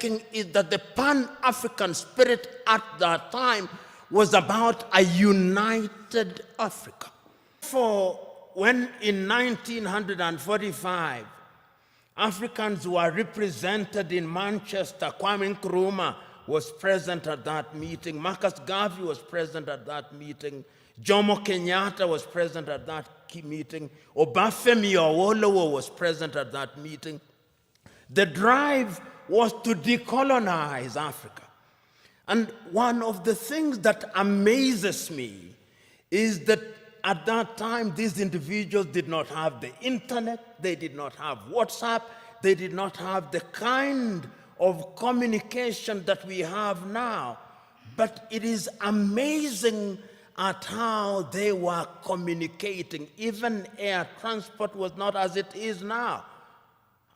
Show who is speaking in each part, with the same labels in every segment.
Speaker 1: making is that the Pan-African spirit at that time was about a united Africa. For when in 1945, Africans were represented in Manchester, Kwame Nkrumah was present at that meeting, Marcus Garvey was present at that meeting, Jomo Kenyatta was present at that meeting, Obafemi Awolowo was present at that meeting. The drive was to decolonize Africa. And one of the things that amazes me is that at that time, these individuals did not have the internet, they did not have WhatsApp, they did not have the kind of communication that we have now. But it is amazing at how they were communicating. Even air transport was not as it is now.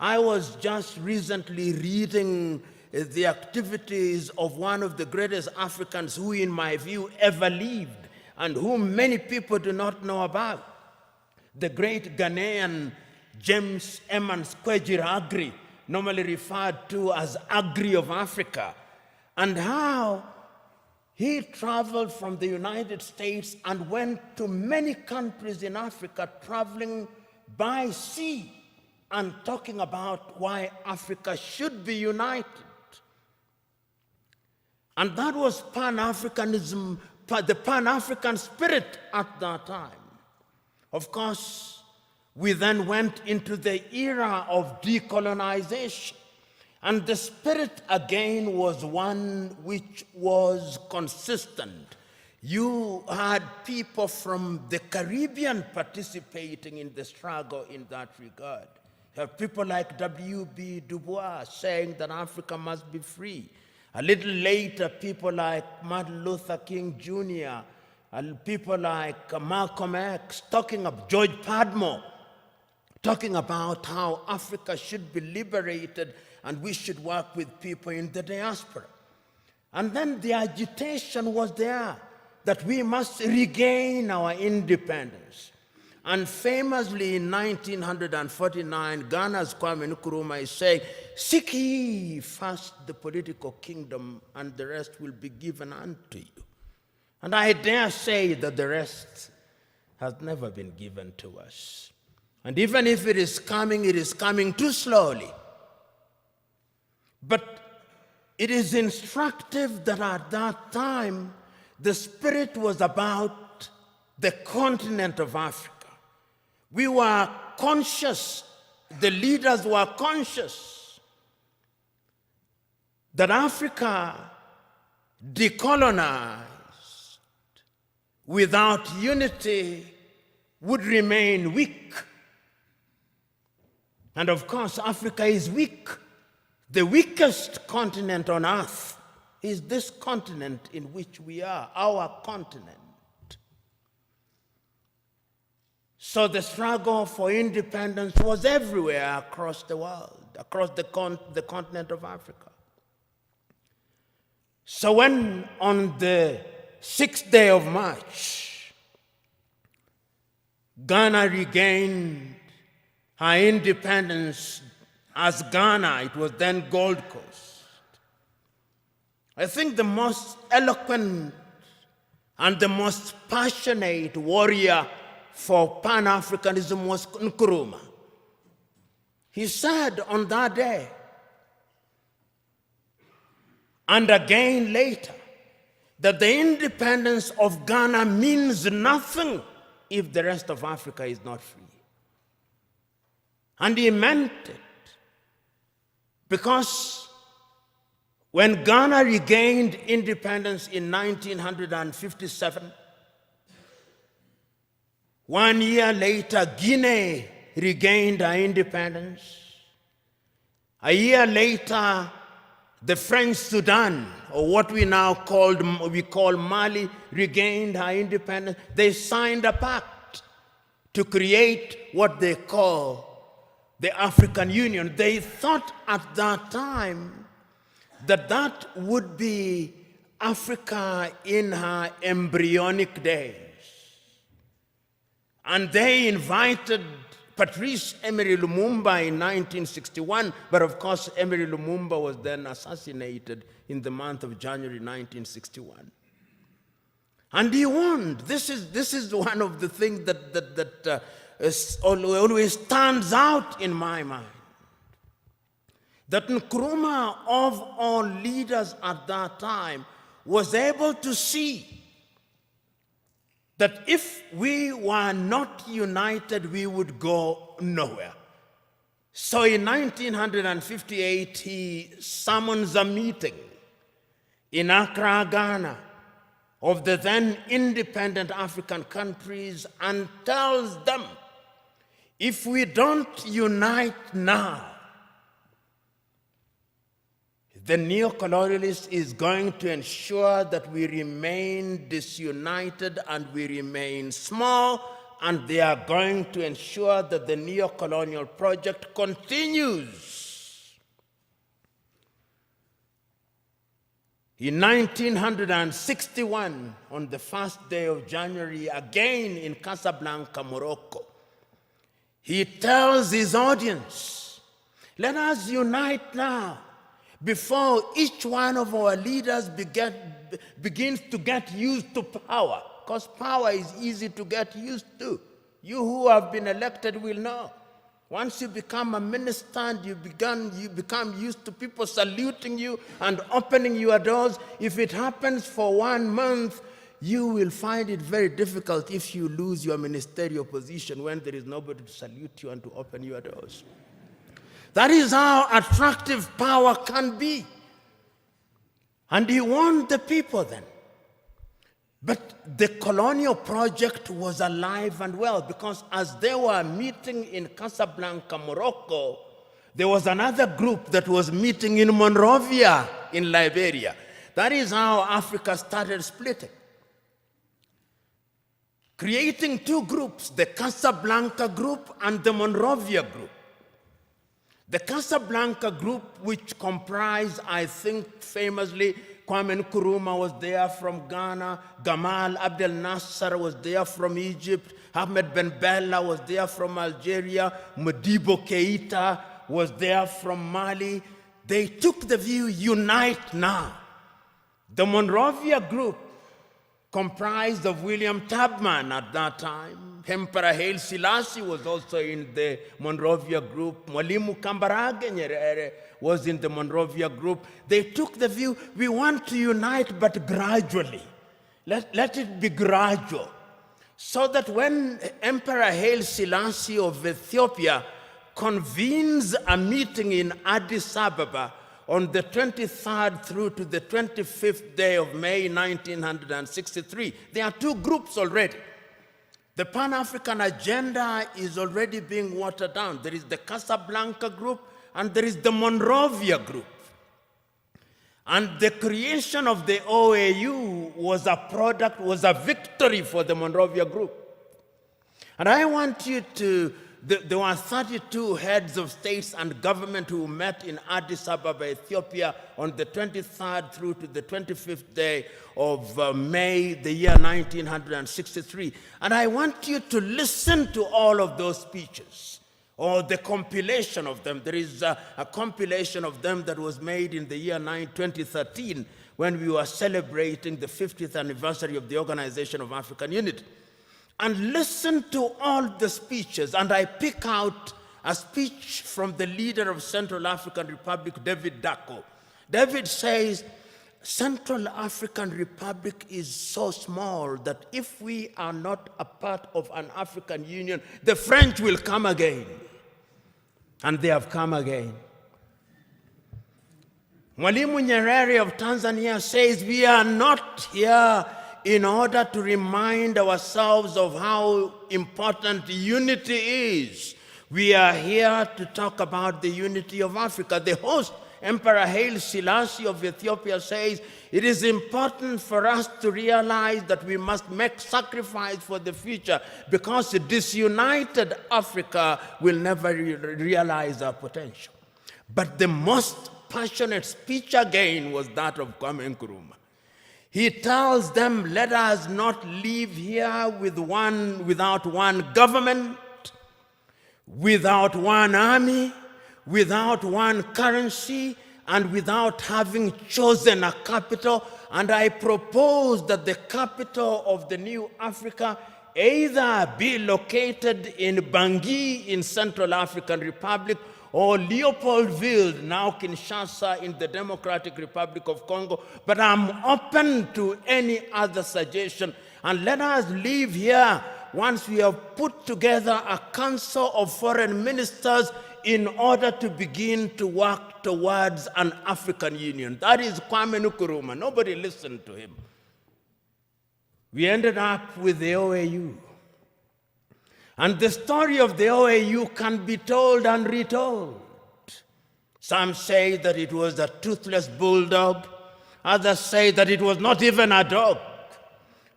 Speaker 1: I was just recently reading the activities of one of the greatest Africans who, in my view, ever lived, and whom many people do not know about, the great Ghanaian James Emmons Kwegyir Aggrey, normally referred to as Aggrey of Africa, and how he traveled from the United States and went to many countries in Africa, traveling by sea and talking about why Africa should be united. And that was Pan-Africanism, the Pan-African spirit at that time. Of course, we then went into the era of decolonization, and the spirit again was one which was consistent. You had people from the Caribbean participating in the struggle in that regard. You have people like W.B. Du Bois saying that Africa must be free. A little later, people like Martin Luther King Jr., and people like Malcolm X, talking of George Padmore, talking about how Africa should be liberated and we should work with people in the diaspora. And then the agitation was there that we must regain our independence. And famously in 1949, Ghana's Kwame Nkrumah is saying, "Seek ye first the political kingdom, and the rest will be given unto you." And I dare say that the rest has never been given to us. And even if it is coming too slowly. But it is instructive that at that time, the spirit was about the continent of Africa. We were conscious, the leaders were conscious that Africa decolonized without unity would remain weak. And of course, Africa is weak. The weakest continent on earth is this continent in which we are, our continent. So the struggle for independence was everywhere across the world, across the continent of Africa. So when on the 6th day of March, Ghana regained her independence as Ghana, it was then Gold Coast, I think the most eloquent and the most passionate warrior for Pan-Africanism was Nkrumah. He said on that day, and again later, that the independence of Ghana means nothing if the rest of Africa is not free. And he meant it, because when Ghana regained independence in 1957, 1 year later, Guinea regained her independence. A year later, the French Sudan, or what we now call Mali, regained her independence. They signed a pact to create what they call the African Union. They thought at that time that that would be Africa in her embryonic days. And they invited Patrice Emery Lumumba in 1961, but of course Emery Lumumba was then assassinated in the month of January 1961. And he warned, this is one of the things that always stands out in my mind, that Nkrumah, of all leaders at that time, was able to see that if we were not united, we would go nowhere. So in 1958, he summons a meeting in Accra, Ghana, of the then independent African countries and tells them, if we don't unite now, the neo-colonialist is going to ensure that we remain disunited and we remain small, and they are going to ensure that the neo-colonial project continues. In 1961, on the first day of January, again in Casablanca, Morocco, he tells his audience, let us unite now before each one of our leaders begins to get used to power, because power is easy to get used to. You who have been elected will know. Once you become a minister and you become used to people saluting you and opening your doors, if it happens for 1 month, you will find it very difficult if you lose your ministerial position when there is nobody to salute you and to open your doors. That is how attractive power can be. And he warned the people then. But the colonial project was alive and well, because as they were meeting in Casablanca, Morocco, there was another group that was meeting in Monrovia in Liberia. That is how Africa started splitting, creating two groups, the Casablanca group and the Monrovia group. The Casablanca group, which comprised, I think famously, Kwame Nkrumah was there from Ghana, Gamal Abdel Nasser was there from Egypt, Ahmed Ben Bella was there from Algeria, Modibo Keita was there from Mali. They took the view, unite now. The Monrovia group, comprised of William Tubman at that time. Emperor Haile Selassie was also in the Monrovia group. Mwalimu Kambarage Nyerere was in the Monrovia group. They took the view, we want to unite, but gradually. Let it be gradual. So that when Emperor Haile Selassie of Ethiopia convenes a meeting in Addis Ababa on the 23rd through to the 25th day of May 1963, there are two groups already. The Pan-African agenda is already being watered down. There is the Casablanca group and there is the Monrovia group. And the creation of the OAU was a victory for the Monrovia group. And I want you to, there were 32 heads of states and government who met in Addis Ababa, Ethiopia on the 23rd through to the 25th day of May, the year 1963. And I want you to listen to all of those speeches, or the compilation of them. There is a compilation of them that was made in the year 2013 when we were celebrating the 50th anniversary of the Organization of African Unity. And listen to all the speeches, and I pick out a speech from the leader of Central African Republic, David Dacko. David says, Central African Republic is so small that if we are not a part of an African Union, the French will come again. And they have come again. Mwalimu Nyerere of Tanzania says, we are not here in order to remind ourselves of how important unity is. We are here to talk about the unity of Africa. The host, Emperor Haile Selassie of Ethiopia, says, it is important for us to realize that we must make sacrifice for the future, because a disunited Africa will never realize our potential. But the most passionate speech again was that of Kwame Nkrumah. He tells them, let us not live here without one government. without one army, without one currency, and without having chosen a capital. And I propose that the capital of the new Africa either be located in Bangui in Central African Republic, or Leopoldville, now Kinshasa, in the Democratic Republic of Congo. But I'm open to any other suggestion. And let us leave here once we have put together a council of foreign ministers in order to begin to work towards an African Union. That is Kwame Nkrumah. Nobody listened to him. We ended up with the OAU. And the story of the OAU can be told and retold. Some say that it was a toothless bulldog. Others say that it was not even a dog.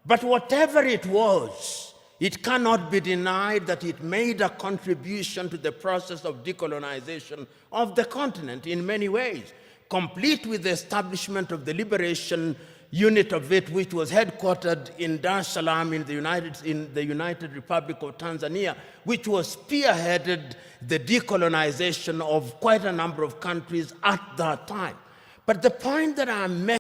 Speaker 1: But whatever it was, it cannot be denied that it made a contribution to the process of decolonization of the continent in many ways, complete with the establishment of the liberation unit of it, which was headquartered in Dar es Salaam in the United Republic of Tanzania, which was spearheaded the decolonization of quite a number of countries at that time. But the point that I'm making